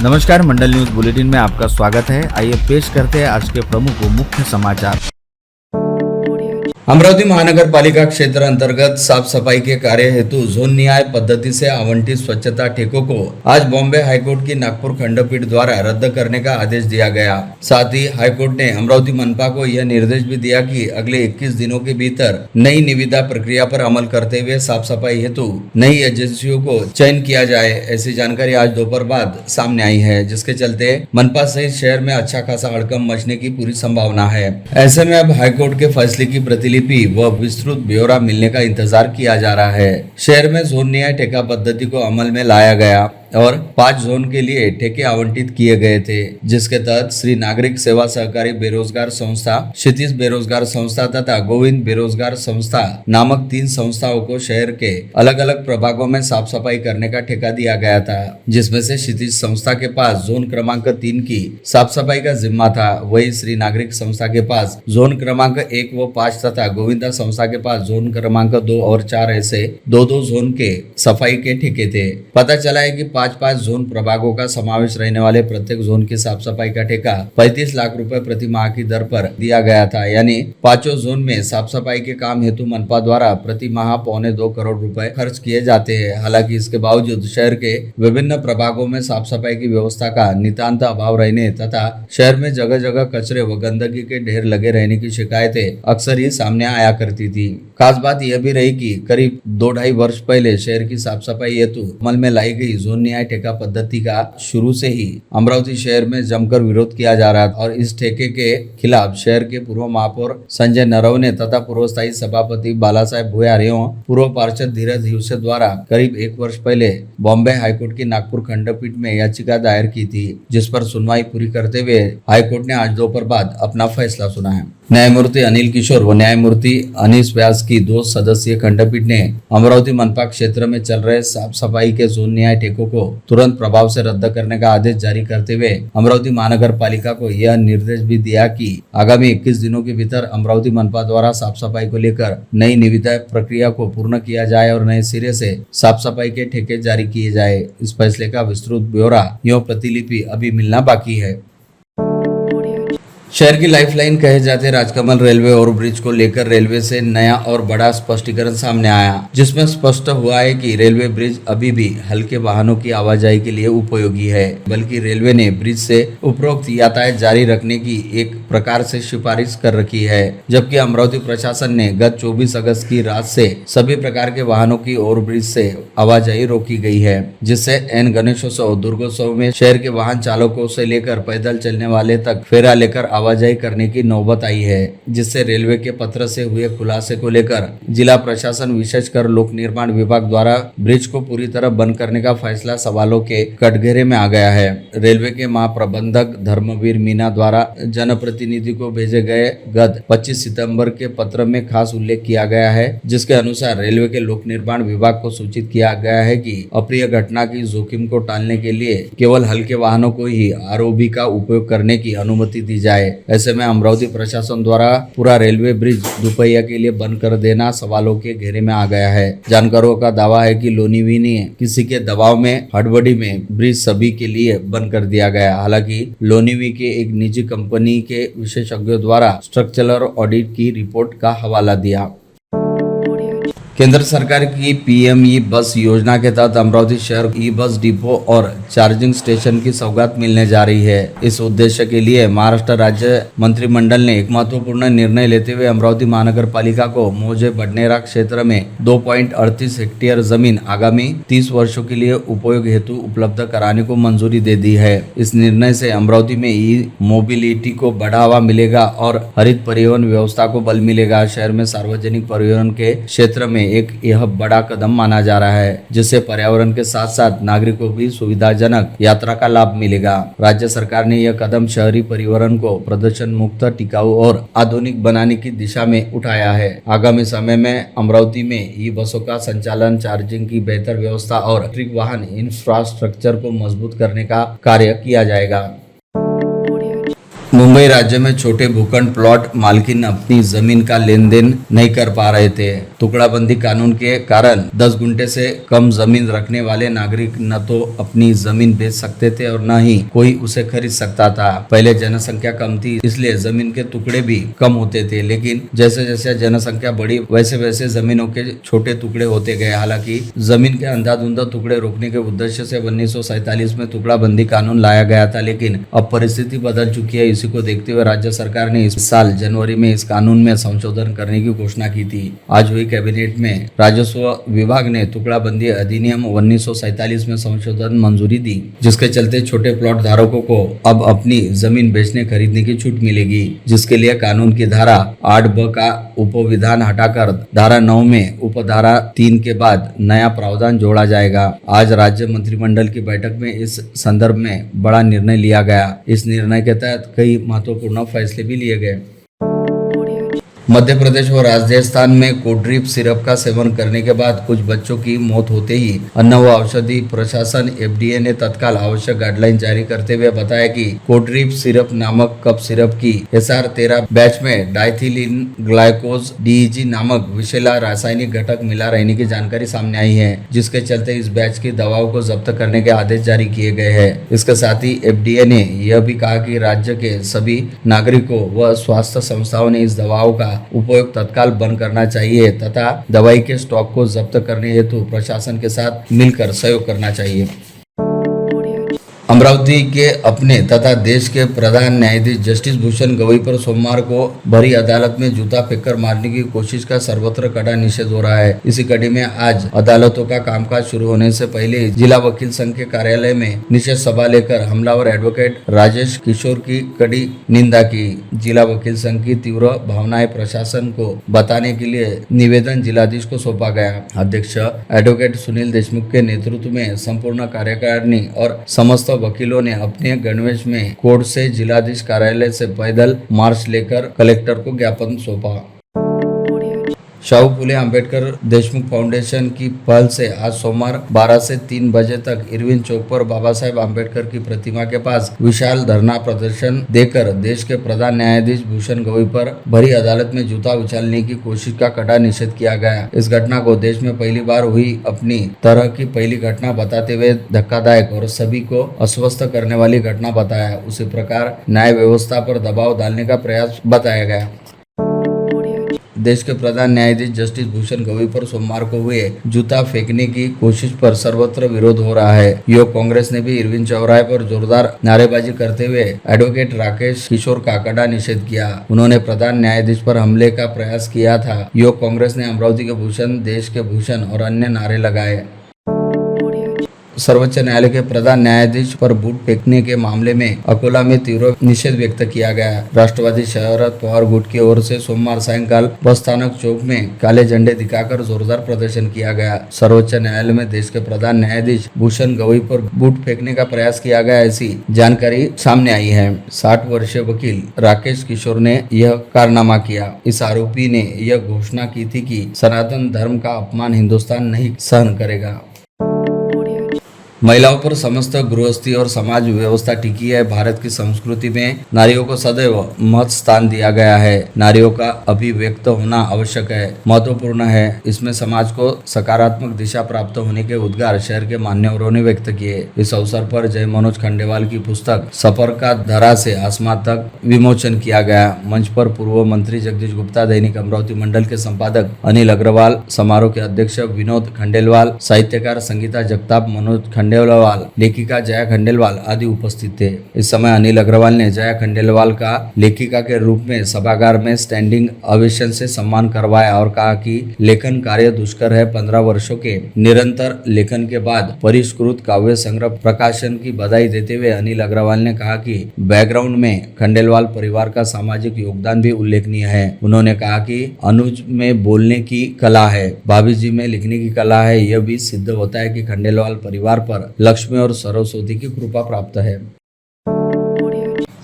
नमस्कार, मंडल news bulletin में आपका स्वागत है। आइए पेश करते हैं आज के प्रमुख व मुख्य समाचार। अमरावती महानगर पालिका क्षेत्र अंतर्गत साफ सफाई के कार्य हेतु जोन न्याय पद्धति से आवंटित स्वच्छता ठेकों को आज बॉम्बे हाईकोर्ट की नागपुर खंडपीठ द्वारा रद्द करने का आदेश दिया गया। साथ ही हाईकोर्ट ने अमरावती मनपा को यह निर्देश भी दिया कि अगले 21 दिनों के भीतर नई निविदा प्रक्रिया पर अमल करते हुए साफ सफाई हेतु नई एजेंसियों को चयन किया जाए। ऐसी जानकारी आज दोपहर बाद सामने आई है, जिसके चलते मनपा सहित शहर में अच्छा खासा हड़कंप मचने की पूरी संभावना है। ऐसे में अब हाईकोर्ट के फैसले की प्रतिलिपि व विस्तृत ब्यौरा मिलने का इंतजार किया जा रहा है। शहर में जोन न्याय ठेका पद्धति को अमल में लाया गया और 5 जोन के लिए ठेके आवंटित किए गए थे, जिसके तहत श्री नागरिक सेवा सहकारी बेरोजगार संस्था, क्षितिज बेरोजगार संस्था तथा गोविंद बेरोजगार संस्था नामक 3 संस्थाओं को शहर के अलग अलग प्रभागों में साफ सफाई करने का ठेका दिया गया था, जिसमें से क्षितिज संस्था के पास जोन क्रमांक 3 की साफ सफाई का जिम्मा था। वही श्री नागरिक संस्था के पास जोन क्रमांक 1 व 5 तथा गोविंदा संस्था के पास जोन क्रमांक 2 और 4 ऐसे 2-2 जोन के सफाई के ठेके थे। पता चला है कि 5-5 जोन प्रभागों का समावेश रहने वाले प्रत्येक जोन की साफ सफाई का ठेका 35 लाख रुपए प्रति माह की दर पर दिया गया था। यानी 5 जोन में साफ सफाई के काम हेतु मनपा द्वारा प्रति माह 1.25 करोड़ रुपए खर्च किए जाते हैं। हालांकि इसके बावजूद शहर के विभिन्न प्रभागों में साफ सफाई की व्यवस्था का नितांत अभाव रहने तथा शहर में जगह जगह कचरे व गंदगी के ढेर लगे रहने की शिकायतें अक्सर ही सामने आया करती थी। खास बात यह भी रही कि करीब 2-2.5 वर्ष पहले शहर की साफ सफाई हेतु अमल में लाई गई जोन न्याय ठेका पद्धति का शुरू से ही अमरावती शहर में जमकर विरोध किया जा रहा था और इस ठेके के खिलाफ शहर के पूर्व महापौर संजय नरवणे तथा पूर्व स्थायी सभापति बाला साहेब भुयार एवं पूर्व पार्षद धीरज हिवसे द्वारा करीब 1 वर्ष पहले बॉम्बे हाईकोर्ट की नागपुर खंडपीठ में याचिका दायर की थी, जिस पर सुनवाई पूरी करते हुए हाईकोर्ट ने आज दोपहर बाद अपना फैसला सुना है। न्यायमूर्ति अनिल किशोर व न्यायमूर्ति अनीस व्यास की 2 सदस्यीय खंडपीठ ने अमरावती मनपा क्षेत्र में चल रहे साफ सफाई के जोन न्याय ठेकों को तुरंत प्रभाव से रद्द करने का आदेश जारी करते हुए अमरावती महानगर पालिका को यह निर्देश भी दिया कि आगामी 21 दिनों के भीतर अमरावती मनपा द्वारा साफ सफाई को लेकर नई निविदा प्रक्रिया को पूर्ण किया जाए और नए सिरे से साफ सफाई के ठेके जारी किए जाए। इस फैसले का विस्तृत ब्यौरा एवं प्रतिलिपि अभी मिलना बाकी है। शहर की लाइफलाइन कहे जाते राजकमल रेलवे ओवरब्रिज को लेकर रेलवे से नया और बड़ा स्पष्टीकरण सामने आया, जिसमें स्पष्ट हुआ है कि रेलवे ब्रिज अभी भी हल्के वाहनों की आवाजाही के लिए उपयोगी है, बल्कि रेलवे ने ब्रिज से उपरोक्त यातायात जारी रखने की एक प्रकार से सिफारिश कर रखी है। जबकि अमरावती प्रशासन ने गत 24 अगस्त की रात से सभी प्रकार के वाहनों की ओवरब्रिज से आवाजाही रोकी गई है, जिससे एन गणेशोत्सव, दुर्गोत्सव में शहर के वाहन चालकों से लेकर पैदल चलने वाले तक फेरा लेकर आवाजाही करने की नौबत आई है, जिससे रेलवे के पत्र से हुए खुलासे को लेकर जिला प्रशासन विशेषकर लोक निर्माण विभाग द्वारा ब्रिज को पूरी तरह बंद करने का फैसला सवालों के कटघरे में आ गया है। रेलवे के महाप्रबंधक धर्मवीर मीना द्वारा जनप्रतिनिधि को भेजे गए गत 25 सितंबर के पत्र में खास उल्लेख किया गया है, जिसके अनुसार रेलवे के लोक निर्माण विभाग को सूचित किया गया है कि अप्रिय घटना की जोखिम को टालने के लिए केवल हल्के वाहनों को ही आरओबी का उपयोग करने की अनुमति दी जाए। ऐसे में अमरावती प्रशासन द्वारा पूरा रेलवे ब्रिज दोपहिया के लिए बंद कर देना सवालों के घेरे में आ गया है। जानकारों का दावा है कि लोनीवी ने किसी के दबाव में हड़बड़ी में ब्रिज सभी के लिए बंद कर दिया गया। हालांकि लोनीवी के एक निजी कंपनी के विशेषज्ञों द्वारा स्ट्रक्चरल ऑडिट की रिपोर्ट का हवाला दिया। केंद्र सरकार की पीएमई बस योजना के तहत अमरावती शहर ई बस डिपो और चार्जिंग स्टेशन की सौगात मिलने जा रही है। इस उद्देश्य के लिए महाराष्ट्र राज्य मंत्रिमंडल ने एक महत्वपूर्ण निर्णय लेते हुए अमरावती महानगर पालिका को मौजे बडनेरा क्षेत्र में 2.38 हेक्टेयर जमीन आगामी 30 वर्षों के लिए उपयोग हेतु उपलब्ध कराने को मंजूरी दे दी है। इस निर्णय से अमरावती में ई मोबिलिटी को बढ़ावा मिलेगा और हरित परिवहन व्यवस्था को बल मिलेगा। शहर में सार्वजनिक परिवहन के क्षेत्र में यह बड़ा कदम माना जा रहा है, जिससे पर्यावरण के साथ साथ नागरिकों को भी सुविधाजनक यात्रा का लाभ मिलेगा। राज्य सरकार ने यह कदम शहरी परिवहन को प्रदूषण मुक्त, टिकाऊ और आधुनिक बनाने की दिशा में उठाया है। आगामी समय में अमरावती में ई बसों का संचालन, चार्जिंग की बेहतर व्यवस्था और इलेक्ट्रिक वाहन इंफ्रास्ट्रक्चर को मजबूत करने का कार्य किया जाएगा। मुंबई राज्य में छोटे भूखंड प्लॉट मालकिन अपनी जमीन का लेन देन नहीं कर पा रहे थे। टुकड़ाबंदी कानून के कारण 10 गुंठे से कम जमीन रखने वाले नागरिक न तो अपनी जमीन बेच सकते थे और न ही कोई उसे खरीद सकता था। पहले जनसंख्या कम थी, इसलिए जमीन के टुकड़े भी कम होते थे, लेकिन जैसे जैसे जनसंख्या बढ़ी वैसे वैसे जमीनों के छोटे टुकड़े होते गए। हालांकि जमीन के अंधाधुंध टुकड़े रोकने के उद्देश्य से 1947 में टुकड़ाबंदी कानून लाया गया था, लेकिन अब परिस्थिति बदल चुकी है। इसी को देखते हुए राज्य सरकार ने इस साल जनवरी में इस कानून में संशोधन करने की घोषणा की थी। आज हुई कैबिनेट में राजस्व विभाग ने टुकड़ाबंदी अधिनियम 1947 में संशोधन मंजूरी दी, जिसके चलते छोटे प्लॉट धारकों को अब अपनी जमीन बेचने खरीदने की छूट मिलेगी, जिसके लिए कानून की धारा 8(ब) का उपविधान हटाकर धारा 9 में उपधारा 3 के बाद नया प्रावधान जोड़ा जाएगा। आज राज्य मंत्रिमंडल की बैठक में इस संदर्भ में बड़ा निर्णय लिया गया। इस निर्णय के तहत कई महत्वपूर्ण फैसले भी लिए गए। मध्य प्रदेश व राजस्थान में कोड्रीप सिरप का सेवन करने के बाद कुछ बच्चों की मौत होते ही अन्न व औषधि प्रशासन FDA ने तत्काल आवश्यक गाइडलाइन जारी करते हुए बताया कि कोड्रीप सिरप नामक कप सिरप की SR 13 बैच में डाइथिलीन ग्लाइकोज DEG नामक विषैला रासायनिक घटक मिला रहने की जानकारी सामने आई है, जिसके चलते इस बैच की दवाओं को जब्त करने के आदेश जारी किए गए हैं। इसके साथ ही FDA ने यह भी कहा कि राज्य के सभी नागरिकों व स्वास्थ्य संस्थाओं ने इस दवाओं का उपयोग तत्काल बंद करना चाहिए तथा दवाई के स्टॉक को जब्त करने हेतु प्रशासन के साथ मिलकर सहयोग करना चाहिए। अमरावती के अपने तथा देश के प्रधान न्यायाधीश जस्टिस भूषण गवई पर सोमवार को भरी अदालत में जूता फेंककर मारने की कोशिश का सर्वत्र कड़ा निषेध हो रहा है। इसी कड़ी में आज अदालतों का कामकाज शुरू होने से पहले जिला वकील संघ के कार्यालय में निषेध सभा लेकर हमलावर एडवोकेट राजेश किशोर की कड़ी निंदा की। जिला वकील संघ की तीव्र भावनाएं प्रशासन को बताने के लिए निवेदन जिलाधीश को सौंपा गया। अध्यक्ष एडवोकेट सुनील देशमुख के नेतृत्व में संपूर्ण कार्यकारिणी और समस्त वकीलों ने अपने गणवेश में कोर्ट से जिलाधीश कार्यालय से पैदल मार्च लेकर कलेक्टर को ज्ञापन सौंपा। शाहू फुले अंबेडकर देशमुख फाउंडेशन की पहल से आज सोमवार 12 से 3 बजे तक इरविन चौक पर बाबा साहेब अंबेडकर की प्रतिमा के पास विशाल धरना प्रदर्शन देकर देश के प्रधान न्यायाधीश भूषण गवई पर भरी अदालत में जूता उछालने की कोशिश का कड़ा निषेध किया गया। इस घटना को देश में पहली बार हुई अपनी तरह की पहली घटना बताते हुए धक्कादायक और सभी को अस्वस्थ करने वाली घटना बताया। उसी प्रकार न्याय व्यवस्था पर दबाव डालने का प्रयास बताया गया। देश के प्रधान न्यायाधीश जस्टिस भूषण गवई पर सोमवार को हुए जूता फेंकने की कोशिश पर सर्वत्र विरोध हो रहा है। युवक कांग्रेस ने भी इरविन चौराहे पर जोरदार नारेबाजी करते हुए एडवोकेट राकेश किशोर का कड़ा निषेध किया। उन्होंने प्रधान न्यायाधीश पर हमले का प्रयास किया था। युवक कांग्रेस ने अमरावती के भूषण, देश के भूषण और अन्य नारे लगाए। सर्वोच्च न्यायालय के प्रधान न्यायाधीश पर बूट फेंकने के मामले में अकोला में तीव्र निषेध व्यक्त किया गया। राष्ट्रवादी शरद पवार गुट की ओर से सोमवार सायंकाल बस स्थानक चौक में काले झंडे दिखाकर जोरदार प्रदर्शन किया गया। सर्वोच्च न्यायालय में देश के प्रधान न्यायाधीश भूषण गवई पर बूट फेंकने का प्रयास किया गया, ऐसी जानकारी सामने आई है। 60 वर्षीय वकील राकेश किशोर ने यह कारनामा किया। इस आरोपी ने यह घोषणा की थी कि सनातन धर्म का अपमान हिंदुस्तान नहीं सहन करेगा। महिलाओं पर समस्त गृहस्थी और समाज व्यवस्था टिकी है। भारत की संस्कृति में नारियों को सदैव महत्व स्थान दिया गया है। नारियों का अभिव्यक्त होना आवश्यक है, महत्वपूर्ण है। इसमें समाज को सकारात्मक दिशा प्राप्त होने के उद्गार शहर के मान्यवरों ने व्यक्त किए। इस अवसर पर जय मनोज खंडेवाल की पुस्तक सफर का धरा से आसमां तक विमोचन किया गया। मंच पर पूर्व मंत्री जगदीश गुप्ता, दैनिक अमरावती मंडल के संपादक अनिल अग्रवाल, समारोह के अध्यक्ष विनोद खंडेलवाल, साहित्यकार संगीता जगताप, मनोज खंडेलवाल, लेखिका जया खंडेलवाल आदि उपस्थित थे। इस समय अनिल अग्रवाल ने जया खंडेलवाल का लेखिका के रूप में सभागार में स्टैंडिंग ओवेशन से सम्मान करवाया और कहा कि लेखन कार्य दुष्कर है। 15 वर्षों के निरंतर लेखन के बाद परिष्कृत काव्य संग्रह प्रकाशन की बधाई देते हुए अनिल अग्रवाल ने कहा कि बैकग्राउंड में खंडेलवाल परिवार का सामाजिक योगदान भी उल्लेखनीय है। उन्होंने कहा कि अनुज में बोलने की कला है, भाभी जी में लिखने की कला है। यह भी सिद्ध होता है कि खंडेलवाल परिवार पर लक्ष्मी और सरस्वती की कृपा प्राप्त है।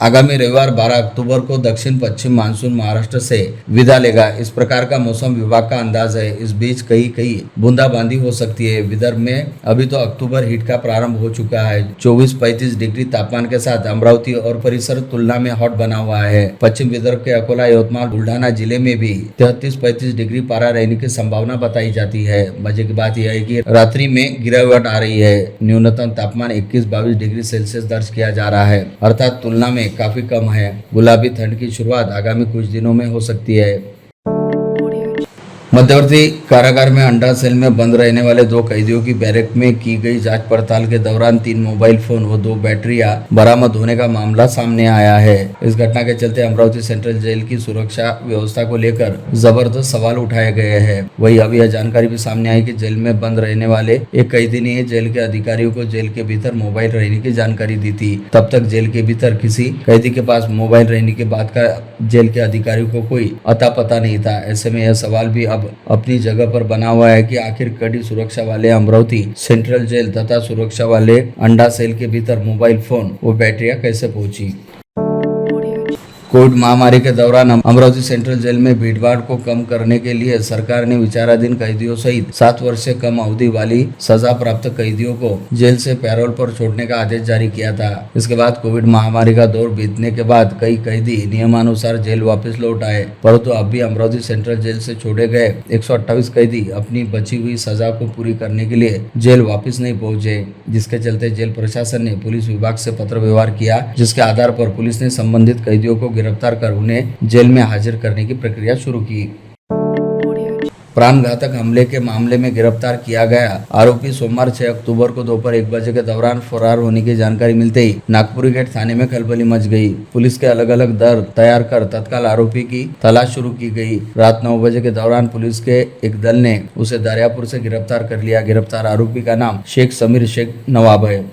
आगामी रविवार 12 अक्टूबर को दक्षिण पश्चिम मानसून महाराष्ट्र से विदा लेगा, इस प्रकार का मौसम विभाग का अंदाज है। इस बीच कई बूंदाबांदी हो सकती है। विदर्भ में अभी तो अक्टूबर हीट का प्रारंभ हो चुका है। 24-35 डिग्री तापमान के साथ अमरावती और परिसर तुलना में हॉट बना हुआ है। पश्चिम विदर्भ के अकोला, यवतमाळ, बुल्ढाना जिले में भी 33-35 डिग्री पारा रहने की संभावना बताई जाती है। मजे की बात यह है कि रात्रि में गिरावट आ रही है। न्यूनतम तापमान 21-22 डिग्री सेल्सियस दर्ज किया जा रहा है, अर्थात तुलना में काफी कम है। गुलाबी ठंड की शुरुआत आगामी कुछ दिनों में हो सकती है। मध्यवर्ती कारागार में अंडा सेल में बंद रहने वाले 2 कैदियों की बैरक में की गई जांच पड़ताल के दौरान 3 मोबाइल फोन व 2 बैटरियां बरामद होने का मामला सामने आया है। इस घटना के चलते अमरावती सेंट्रल जेल की सुरक्षा व्यवस्था को लेकर जबरदस्त सवाल उठाए गए हैं। वही अब यह जानकारी भी सामने आई कि जेल में बंद रहने वाले एक कैदी ने जेल के अधिकारियों को जेल के भीतर मोबाइल रहने की जानकारी दी थी। तब तक जेल के भीतर किसी कैदी के पास मोबाइल रहने के बाद का जेल के अधिकारियों को कोई अता पता नहीं था। ऐसे में यह सवाल भी अब अपनी जगह पर बना हुआ है कि आखिर कड़ी सुरक्षा वाले अमरावती सेंट्रल जेल तथा सुरक्षा वाले अंडा सेल के भीतर मोबाइल फोन व बैटरियां कैसे पहुंची। कोविड महामारी के दौरान अमरावती सेंट्रल जेल में भीड़भाड़ को कम करने के लिए सरकार ने विचाराधीन कैदियों सहित 7 वर्ष से कम अवधि वाली सजा प्राप्त कैदियों को जेल से पैरोल पर छोड़ने का आदेश जारी किया था। इसके बाद कोविड महामारी का दौर बीतने के बाद कई कैदी नियमानुसार जेल वापस लौट आए, परंतु अब भी अमरावती सेंट्रल जेल से छोड़े गए 128 कैदी अपनी बची हुई सजा को पूरी करने के लिए जेल वापस नहीं पहुंचे, जिसके चलते जेल प्रशासन ने पुलिस विभाग से पत्र व्यवहार किया, जिसके आधार पर पुलिस ने संबंधित कैदियों को गिरफ्तार कर उन्हें जेल में हाजिर करने की प्रक्रिया शुरू की। प्राणघातक हमले के मामले में गिरफ्तार किया गया आरोपी सोमवार 6 अक्टूबर को दोपहर 1 बजे के दौरान फरार होने की जानकारी मिलते ही नागपुरी गेट थाने में खलबली मच गई। पुलिस के अलग अलग दल तैयार कर तत्काल आरोपी की तलाश शुरू की गई। रात 9 बजे के दौरान पुलिस के एक दल ने उसे दरियापुर से गिरफ्तार कर लिया। गिरफ्तार आरोपी का नाम शेख समीर शेख नवाब है।